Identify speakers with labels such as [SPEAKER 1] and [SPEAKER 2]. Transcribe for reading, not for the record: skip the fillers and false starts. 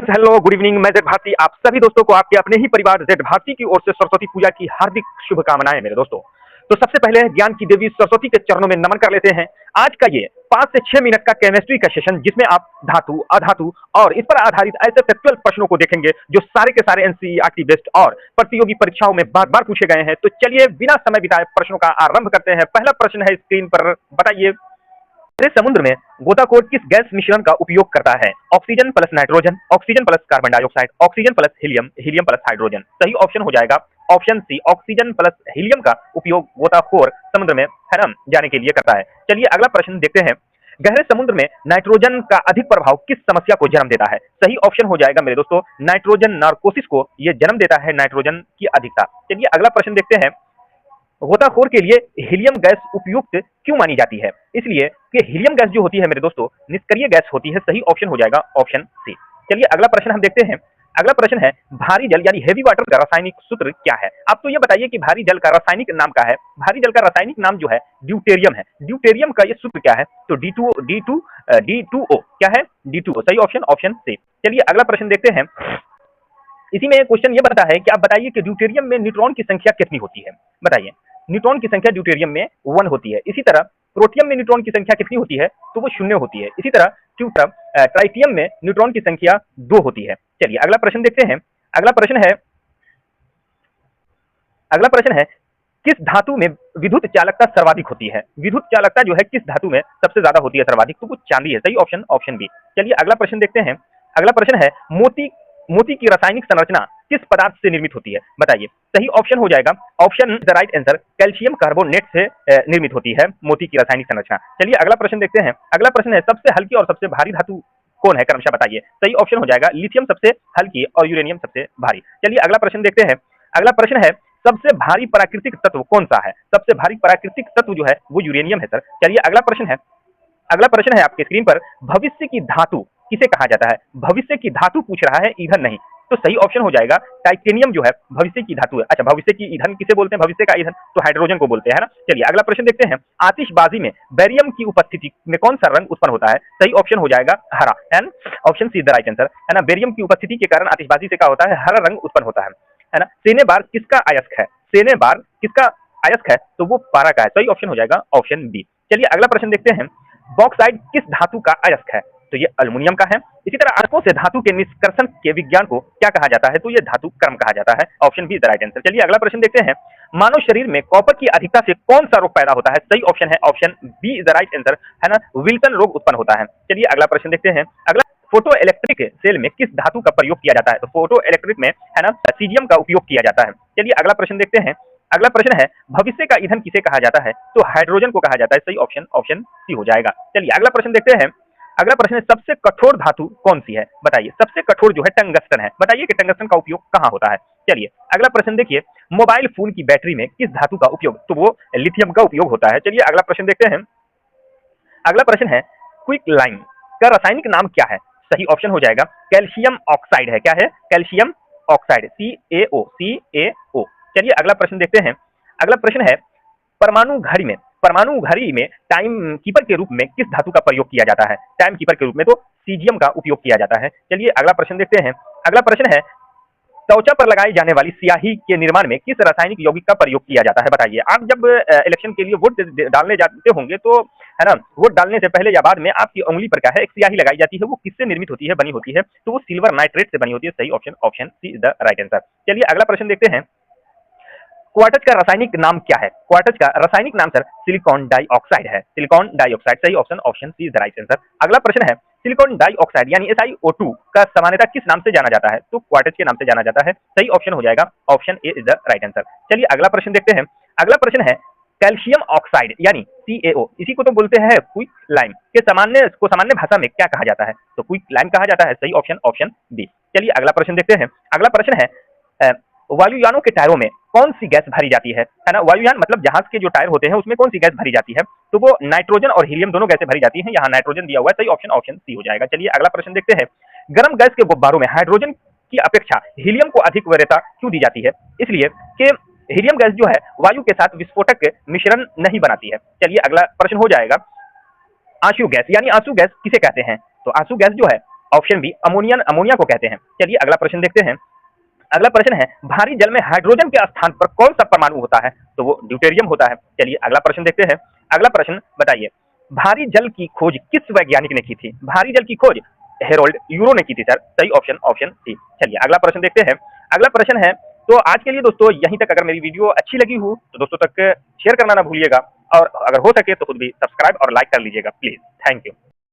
[SPEAKER 1] Hello, good evening. मैं Z Bharti, आप सभी दोस्तों को आपके अपने ही परिवार जेड भारती की ओर से सरस्वती पूजा की हार्दिक शुभकामनाएं मेरे दोस्तों। तो सबसे पहले ज्ञान की देवी सरस्वती के चरणों में नमन कर लेते हैं। आज का ये 5 से 6 मिनट का केमिस्ट्री का सेशन, जिसमें आप धातु, अधातु और इस पर आधारित ऐसे फैक्चुअल प्रश्नों को देखेंगे जो सारे के सारे एनसीईआरटी बेस्ड और प्रतियोगी परीक्षाओं में बार बार पूछे गए हैं। तो चलिए बिना समय बिताए प्रश्नों का आरंभ करते हैं। पहला प्रश्न है स्क्रीन पर, बताइए, गहरे समुद्र में गोताखोर किस गैस मिश्रण का उपयोग करता है? Oxygen plus nitrogen, oxygen plus carbon dioxide, oxygen plus helium, helium plus hydrogen. सही ऑप्शन हो जाएगा option C, oxygen plus helium का उपयोग गोताखोर समुद्र में जाने के लिए करता है। चलिए अगला प्रश्न देखते हैं। गहरे समुद्र में नाइट्रोजन का अधिक प्रभाव किस समस्या को जन्म देता है? सही ऑप्शन हो जाएगा मेरे दोस्तों नाइट्रोजन नार्कोसिस को यह जन्म देता है, नाइट्रोजन की अधिकता। चलिए अगला प्रश्न देखते हैं। गोताखोर के लिए हीलियम गैस उपयुक्त क्यों मानी जाती है? इसलिए कि हीलियम गैस जो होती है मेरे दोस्तों निष्क्रिय गैस होती है। सही ऑप्शन हो जाएगा ऑप्शन सी। चलिए अगला प्रश्न हम देखते हैं। अगला प्रश्न है, भारी जल यानी हेवी वाटर का रासायनिक सूत्र क्या है? आप तो ये बताइए कि भारी जल का रासायनिक नाम क्या है? भारी जल का रासायनिक नाम जो है ड्यूटेरियम है। ड्यूटेरियम का ये सूत्र क्या है? तो D2O क्या है? D2O। सही ऑप्शन ऑप्शन सी। चलिए अगला प्रश्न देखते हैं। इसी में क्वेश्चन ये बनता है कि आप बताइए कि ड्यूटेरियम में न्यूट्रॉन की संख्या कितनी होती है? बताइए। न्यूट्रॉन की संख्या ड्यूटेरियम में 1 होती है। इसी तरह प्रोटियम में न्यूट्रॉन की संख्या कितनी होती है? तो वो 0 होती है। इसी तरह ट्राइटियम में न्यूट्रॉन की संख्या 2 होती है। चलिए अगला प्रश्न देखते हैं। अगला प्रश्न है, किस धातु में विद्युत चालकता सर्वाधिक होती है? विद्युत चालकता जो है किस धातु में सबसे ज्यादा होती है सर्वाधिक? तो वो चांदी है। सही ऑप्शन ऑप्शन बी। चलिए अगला प्रश्न देखते हैं। अगला प्रश्न है, मोती की रासायनिक संरचना किस पदार्थ से निर्मित होती है? बताइए। सही ऑप्शन हो जाएगा option the right answer, calcium carbonate से निर्मित होती है मोती की रासायनिक संरचना। चलिए अगला प्रश्न देखते हैं। अगला प्रश्न है, सबसे हल्की और सबसे भारी धातु कौन है? क्रमशः बताइए। सही ऑप्शन हो जाएगा लिथियम सबसे हल्की और यूरेनियम सबसे भारी। चलिए अगला प्रश्न देखते हैं। अगला प्रश्न है, सबसे भारी प्राकृतिक तत्व कौन सा है? सबसे भारी प्राकृतिक तत्व जो है वो यूरेनियम है सर। चलिए अगला प्रश्न है आपके स्क्रीन पर, भविष्य की धातु किसे कहा जाता है? भविष्य की धातु पूछ रहा है, ईंधन नहीं। तो सही ऑप्शन हो जाएगा टाइटेनियम जो है भविष्य की धातु है। अच्छा, भविष्य की ईंधन किसे बोलते हैं? भविष्य का ईंधन तो हाइड्रोजन को बोलते हैं, है ना। चलिए अगला प्रश्न देखते हैं। आतिशबाजी में बैरियम की उपस्थिति में कौन सा रंग उत्पन्न होता है? सही ऑप्शन हो जाएगा हरा, and option see the right answer, है ना। बैरियम की उपस्थिति के कारण आतिशबाजी से क्या होता है? हरा रंग उत्पन्न होता है ना। सेनेबार किसका अयस्क है? सेनेबार किसका अयस्क है? तो वो पारा का है। सही ऑप्शन हो जाएगा ऑप्शन बी। चलिए अगला प्रश्न देखते हैं। बॉक्साइड किस धातु का अयस्क है? तो ये एल्युमिनियम का है। इसी तरह अणुओं से धातु के निष्कर्षण के विज्ञान को क्या कहा जाता है? तो ये धातु क्रम कहा जाता है। Option be the right answer. चलिए अगला प्रश्न देखते हैं। मानव शरीर में कॉपर की अधिकता से कौन सा रोग पैदा होता है? सही ऑप्शन है option be the right answer, है ना, विल्सन रोग उत्पन्न होता है। चलिए अगला प्रश्न देखते हैं। अगला, फोटो इलेक्ट्रिक सेल में किस धातु का प्रयोग किया जाता है? तो फोटो इलेक्ट्रिक में, है ना, सीजियम का उपयोग किया जाता है। चलिए अगला प्रश्न देखते हैं। अगला प्रश्न है, भविष्य का ईंधन किसे कहा जाता है? तो हाइड्रोजन को कहा जाता है। सही ऑप्शन ऑप्शन सी हो जाएगा। चलिए अगला प्रश्न देखते हैं। अगला प्रश्न है, सबसे कठोर धातु कौन सी है? बताइए। सबसे कठोर जो है टंगस्टन है। बताइए कि टंगस्टन का उपयोग कहाँ होता है? चलिए अगला प्रश्न देखिए। मोबाइल फोन की बैटरी में किस धातु का उपयोग? तो वो लिथियम का उपयोग होता है। चलिए अगला प्रश्न देखते हैं। अगला प्रश्न है, क्विक लाइम का रासायनिक नाम क्या है? सही ऑप्शन हो जाएगा कैल्शियम ऑक्साइड है। क्या है? Calcium oxide, CaO। चलिए अगला प्रश्न देखते हैं। अगला प्रश्न है, परमाणु घड़ी में टाइम कीपर के रूप में किस धातु का प्रयोग किया जाता है? टाइम कीपर के रूप में तो सीजियम का उपयोग किया जाता है। चलिए अगला प्रश्न देखते हैं। अगला प्रश्न है, त्वचा पर लगाई जाने वाली स्याही के निर्माण में किस रासायनिक यौगिक का प्रयोग किया जाता है? बताइए। आप जब इलेक्शन के लिए वोट डालने जाते होंगे तो, है ना, वोट डालने से पहले या बाद में आपकी उंगली पर क्या है? एक स्याही लगाई जाती है। वो किससे निर्मित होती है, बनी होती है? तो वो सिल्वर नाइट्रेट से बनी होती है। सही option option see the right answer. चलिए अगला प्रश्न देखते हैं। क्वार्टज का रासायनिक नाम क्या है? क्वार्टज का रासायनिक नाम सर सिलिकॉन डाइऑक्साइड है। Silicon dioxide. सही option option C is the right answer. अगला प्रश्न है, सिलिकॉन डाइऑक्साइड यानी SiO2 का सामान्यतः किस नाम से जाना जाता है? तो क्वार्टज के नाम से जाना जाता है। सही ऑप्शन हो जाएगा option A is the right answer. चलिए अगला प्रश्न देखते हैं। अगला प्रश्न है, कैल्शियम ऑक्साइड यानी CaO, इसी को तो बोलते हैं क्विक लाइम, के सामान्य भाषा में क्या कहा जाता है? तो क्विक लाइम कहा जाता है। सही ऑप्शन ऑप्शन बी। चलिए अगला प्रश्न देखते हैं। अगला प्रश्न है, वायुयानों के टायरों में कौन सी गैस भरी जाती है? है ना, वायुयान मतलब जहाज के जो टायर होते हैं उसमें कौन सी गैस भरी जाती है? तो वो नाइट्रोजन और हीलियम दोनों गैसें भरी जाती हैं। यहाँ नाइट्रोजन दिया हुआ है। सही ऑप्शन ऑप्शन सी हो जाएगा। चलिए अगला प्रश्न देखते हैं। गर्म गैस के गुब्बारों में हाइड्रोजन की अपेक्षा हीलियम को अधिक वरीयता क्यों दी जाती है? इसलिए कि हीलियम गैस जो है वायु के साथ विस्फोटक मिश्रण नहीं बनाती है। चलिए अगला प्रश्न हो जाएगा, आंसू गैस यानी आंसू गैस किसे कहते हैं? तो आंसू गैस जो है ऑप्शन बी अमोनिया अमोनिया को कहते हैं। चलिए अगला प्रश्न देखते हैं। अगला प्रश्न है भारी जल में हाइड्रोजन के स्थान पर कौन सा परमाणु होता है? तो वो ड्यूटेरियम होता है। चलिए अगला प्रश्न देखते हैं। अगला प्रश्न बताइए, भारी जल की खोज किस वैज्ञानिक ने की थी? भारी जल की खोज हेरोल्ड यूरो ने की थी सर। सही ऑप्शन ऑप्शन सी। चलिए अगला प्रश्न देखते हैं। अगला प्रश्न है, तो आज के लिए दोस्तों यहीं तक। अगर मेरी वीडियो अच्छी लगी हो तो दोस्तों तक शेयर करना ना भूलिएगा, और अगर हो सके तो खुद भी सब्सक्राइब और लाइक कर लीजिएगा प्लीज। Thank you.